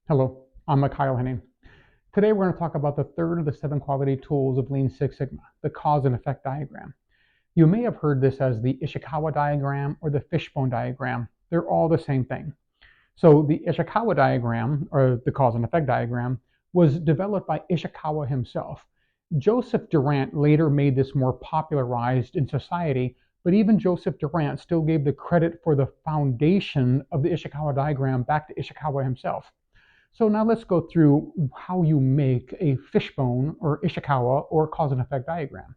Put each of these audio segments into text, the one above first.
Hello, I'm Kyle Henning. Today we're going to talk about the third of the 7 quality tools of Lean Six Sigma, the cause and effect diagram. You may have heard this as the Ishikawa diagram or the fishbone diagram. They're all the same thing. So the Ishikawa diagram, or the cause and effect diagram, was developed by Ishikawa himself. Joseph Durant later made this more popularized in society, but even Joseph Durant still gave the credit for the foundation of the Ishikawa diagram back to Ishikawa himself. So now let's go through how you make a fishbone or Ishikawa or cause and effect diagram.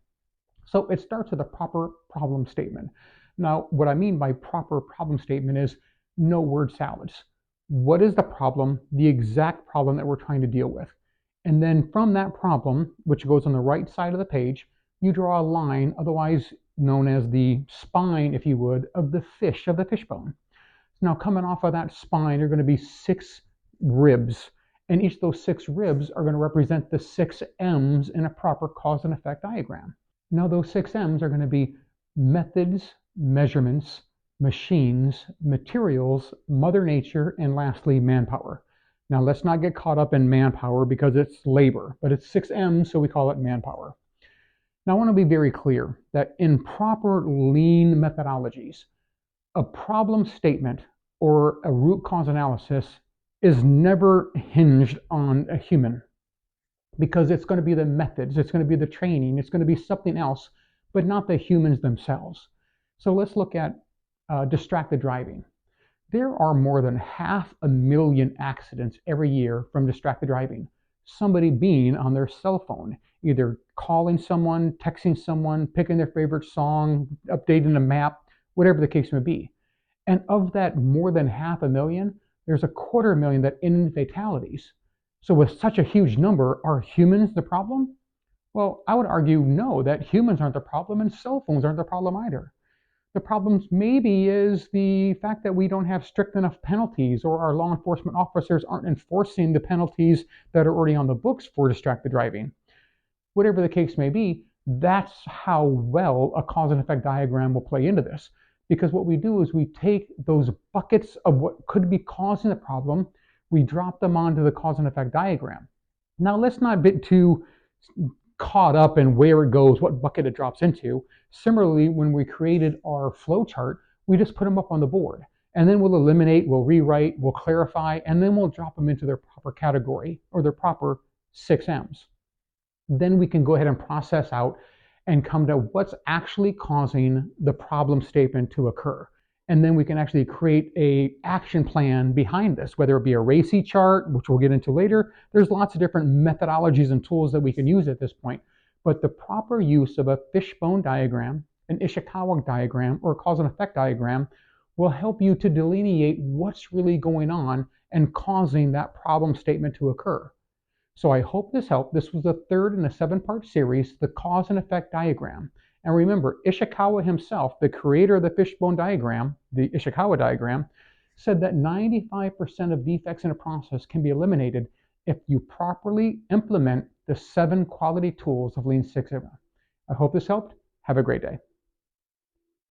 So it starts with a proper problem statement. Now, what I mean by proper problem statement is no word salads. What is the problem, the exact problem that we're trying to deal with? And then from that problem, which goes on the right side of the page, you draw a line, otherwise known as the spine, if you would, of the fishbone. Now, coming off of that spine are going to be 6 ribs, and each of those 6 ribs are going to represent the 6 M's in a proper cause and effect diagram. Now, those 6 M's are going to be methods, measurements, machines, materials, Mother Nature, and lastly, manpower. Now, let's not get caught up in manpower because it's labor, but it's 6 M's, so we call it manpower. Now, I want to be very clear that in proper lean methodologies, a problem statement or a root cause analysis is never hinged on a human, because it's going to be the methods, it's going to be the training, it's going to be something else, but not the humans themselves. So let's look at distracted driving. There are more than 500,000 accidents every year from distracted driving. Somebody being on their cell phone, either calling someone, texting someone, picking their favorite song, updating a map, whatever the case may be. And of that more than 500,000, there's 250,000 that end in fatalities. So with such a huge number, are humans the problem? Well, I would argue no, that humans aren't the problem and cell phones aren't the problem either. The problem maybe is the fact that we don't have strict enough penalties, or our law enforcement officers aren't enforcing the penalties that are already on the books for distracted driving. Whatever the case may be, that's how well a cause and effect diagram will play into this. Because what we do is we take those buckets of what could be causing the problem, we drop them onto the cause and effect diagram. Now, let's not get too caught up in where it goes, what bucket it drops into. Similarly, when we created our flow chart, we just put them up on the board. And then we'll eliminate, we'll rewrite, we'll clarify, and then we'll drop them into their proper category or their proper 6M's. Then we can go ahead and process out and come to what's actually causing the problem statement to occur. And then we can actually create a action plan behind this, whether it be a RACI chart, which we'll get into later. There's lots of different methodologies and tools that we can use at this point. But the proper use of a fishbone diagram, an Ishikawa diagram, or a cause and effect diagram will help you to delineate what's really going on and causing that problem statement to occur. So I hope this helped. This was the third in a 7-part series, the cause and effect diagram. And remember, Ishikawa himself, the creator of the fishbone diagram, the Ishikawa diagram, said that 95% of defects in a process can be eliminated if you properly implement the 7 quality tools of Lean Six Sigma. I hope this helped. Have a great day.